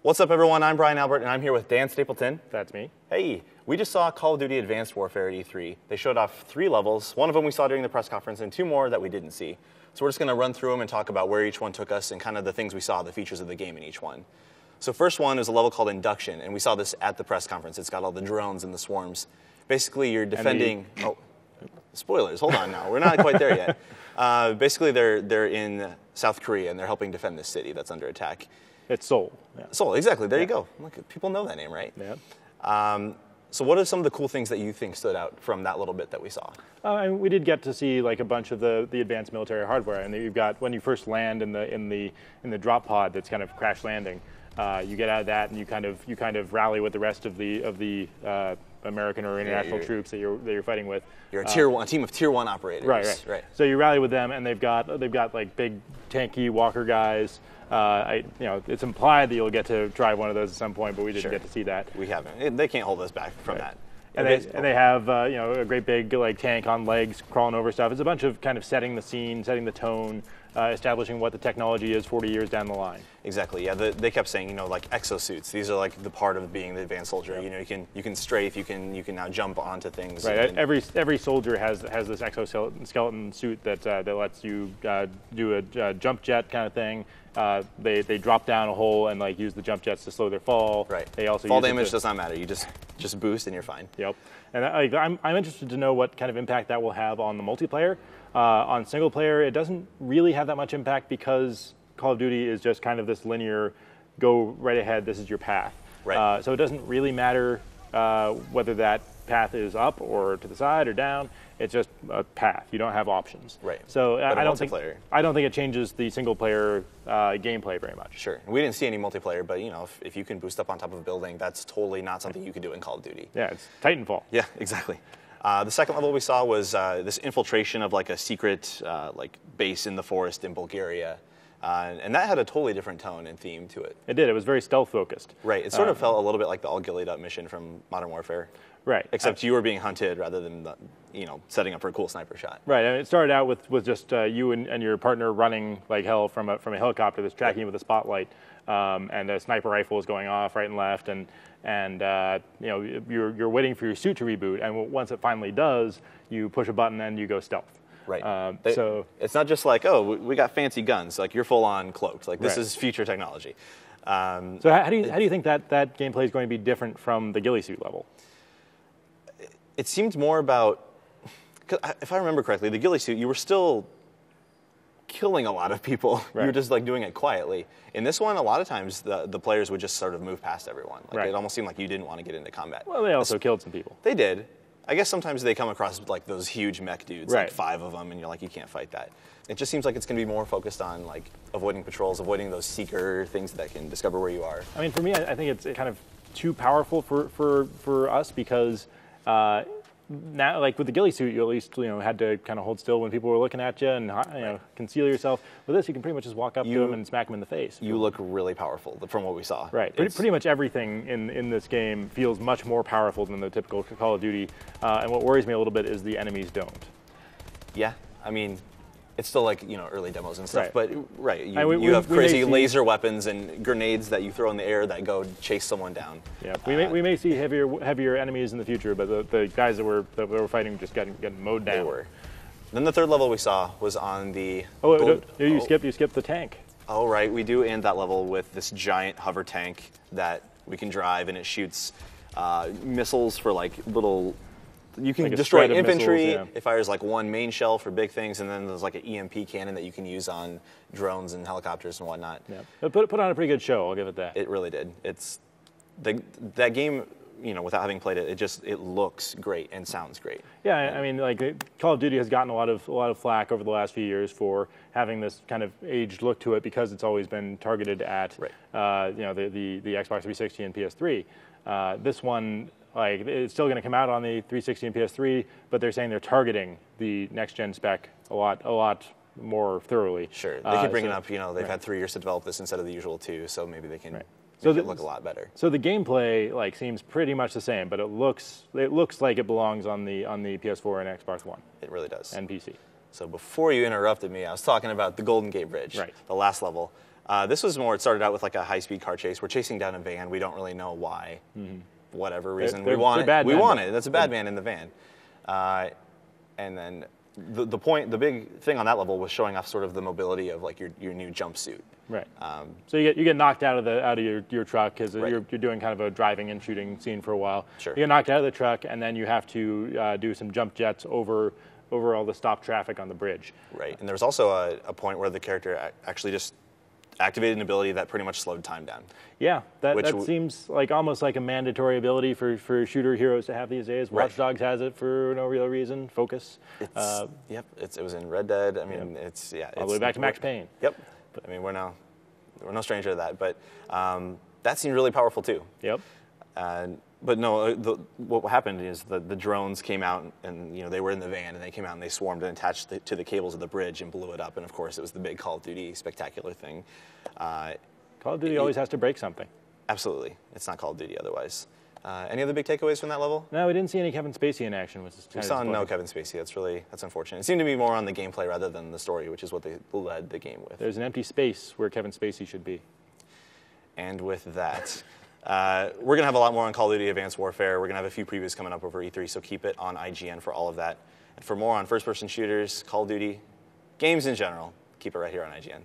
What's up, everyone? I'm Brian Albert, and I'm here with Dan Stapleton. That's me. Hey, we just saw Call of Duty Advanced Warfare at E3. They showed off 3 levels. One of them we saw during the press conference, and 2 more that we didn't see. So we're just going to run through them and talk about where each one took us and kind of the things we saw, the features of the game in each one. So first one is a level called Induction, and we saw this at the press conference. It's got all the drones and the swarms. Basically, you're defending... Oh, spoilers. Hold on now. We're not quite there yet. Basically, they're in South Korea, and they're helping defend this city that's under attack. It's Seoul. Yeah. Seoul, exactly. There you go. Look, people know that name, right? Yeah. So what are some of the cool things that you think stood out from that little bit that we saw? And we did get to see like a bunch of the advanced military hardware, and you've got when you first land in the drop pod that's kind of crash landing, you get out of that and you kind of rally with the rest of the American or international troops that you're fighting with. You're a team of tier 1 operators. Right. So you rally with them, and they've got like big tanky walker guys. It's implied that you'll get to drive one of those at some point, but we didn't get to see that. We haven't. They can't hold us back from that. And they have a great big like tank on legs crawling over stuff. It's a bunch of kind of setting the scene, setting the tone, establishing what the technology is 40 years down the line. Exactly. Yeah. They kept saying like exosuits. These are like the part of being the advanced soldier. Yep. You can strafe. You can now jump onto things. Right. Every soldier has this exoskeleton suit that lets you do a jump jet kind of thing. They drop down a hole and like use the jump jets to slow their fall. Right. They also fall damage does not matter. You just boost and you're fine. Yep. And I'm interested to know what kind of impact that will have on the multiplayer. On single player, it doesn't really have that much impact because Call of Duty is just kind of this linear, go right ahead. This is your path. Right. So it doesn't really matter whether that path is up or to the side or down. It's just a path. You don't have options. Right. So I don't think it changes the single player gameplay very much. Sure. We didn't see any multiplayer, but if you can boost up on top of a building, that's totally not something you could do in Call of Duty. Yeah, it's Titanfall. Yeah, exactly. The second level we saw was this infiltration of like a secret like base in the forest in Bulgaria. And that had a totally different tone and theme to it. It did. It was very stealth focused. Right. It sort of felt a little bit like the all gillied up mission from Modern Warfare. Right. Except you were being hunted rather than setting up for a cool sniper shot. Right. And it started out with just you and your partner running like hell from a helicopter that's tracking you with a spotlight, and a sniper rifle is going off right and left, and you're waiting for your suit to reboot, and once it finally does, you push a button and you go stealth. Right. So it's not just like, oh, we got fancy guns. Like you're full on cloaked. Like this is future technology. So how do you think that gameplay is going to be different from the ghillie suit level? It seemed more about, if I remember correctly, the ghillie suit, you were still killing a lot of people. Right. You were just like doing it quietly. In this one, a lot of times the players would just sort of move past everyone. Like it almost seemed like you didn't want to get into combat. Well, they also killed some people. They did. I guess sometimes they come across like those huge mech dudes, like 5 of them, and you're like, you can't fight that. It just seems like it's going to be more focused on like avoiding patrols, avoiding those seeker things that can discover where you are. I mean, for me, I think it's kind of too powerful for us because now, like with the ghillie suit, you at least had to kind of hold still when people were looking at you and conceal yourself. With this, you can pretty much just walk up to them and smack them in the face. You look really powerful from what we saw. Right. Pretty much everything in this game feels much more powerful than the typical Call of Duty. And what worries me a little bit is the enemies don't. Yeah. I mean, it's still like early demos and stuff, right. But you have crazy laser weapons and grenades that you throw in the air that go chase someone down. Yeah, we may see heavier enemies in the future, but the guys that were fighting just got mowed down. They were. Then the third level we saw was on the. You skipped the tank. Oh right, we do end that level with this giant hover tank that we can drive, and it shoots missiles for like little. You can destroy infantry. Missiles, yeah. It fires like one main shell for big things, and then there's like an EMP cannon that you can use on drones and helicopters and whatnot. Yeah, it put on a pretty good show. I'll give it that. It really did. It's that game. Without having played it, it looks great and sounds great. Yeah, I mean, like Call of Duty has gotten a lot of flack over the last few years for having this kind of aged look to it because it's always been targeted at the Xbox 360 and PS3. This one. Like it's still going to come out on the 360 and PS3, but they're saying they're targeting the next-gen spec a lot more thoroughly. Sure, they keep bringing up. They've had 3 years to develop this instead of the usual 2, so maybe they can make it look a lot better. So the gameplay seems pretty much the same, but it looks like it belongs on the PS4 and Xbox One. It really does. And PC. So before you interrupted me, I was talking about the Golden Gate Bridge, the last level. This was more, it started out with like a high-speed car chase. We're chasing down a van. We don't really know why. Whatever reason. We want it. We want it. That's a bad man in the van. And then the big thing on that level was showing off sort of the mobility of like your new jumpsuit. Right. So you get knocked out of your truck because you're doing kind of a driving and shooting scene for a while. Sure. You get knocked out of the truck, and then you have to do some jump jets over all the stopped traffic on the bridge. Right. And there was also a point where the character actually just activated an ability that pretty much slowed time down. Yeah, that seems like almost like a mandatory ability for shooter heroes to have these days. Watch Dogs has it for no real reason. Focus. Yep. It was in Red Dead. I mean, it's all the way back to Max Payne. Yep. I mean, we're no stranger to that, but that seemed really powerful too. Yep. But no, what happened is the drones came out and they were in the van and they came out and they swarmed and attached to the cables of the bridge and blew it up. And of course, it was the big Call of Duty spectacular thing. Call of Duty always has to break something. Absolutely, it's not Call of Duty otherwise. Any other big takeaways from that level? No, we didn't see any Kevin Spacey in action, which is kind of disappointing. We saw no Kevin Spacey. That's unfortunate. It seemed to be more on the gameplay rather than the story, which is what they led the game with. There's an empty space where Kevin Spacey should be. And with that, we're going to have a lot more on Call of Duty Advanced Warfare. We're going to have a few previews coming up over E3, so keep it on IGN for all of that. And for more on first-person shooters, Call of Duty, games in general, keep it right here on IGN.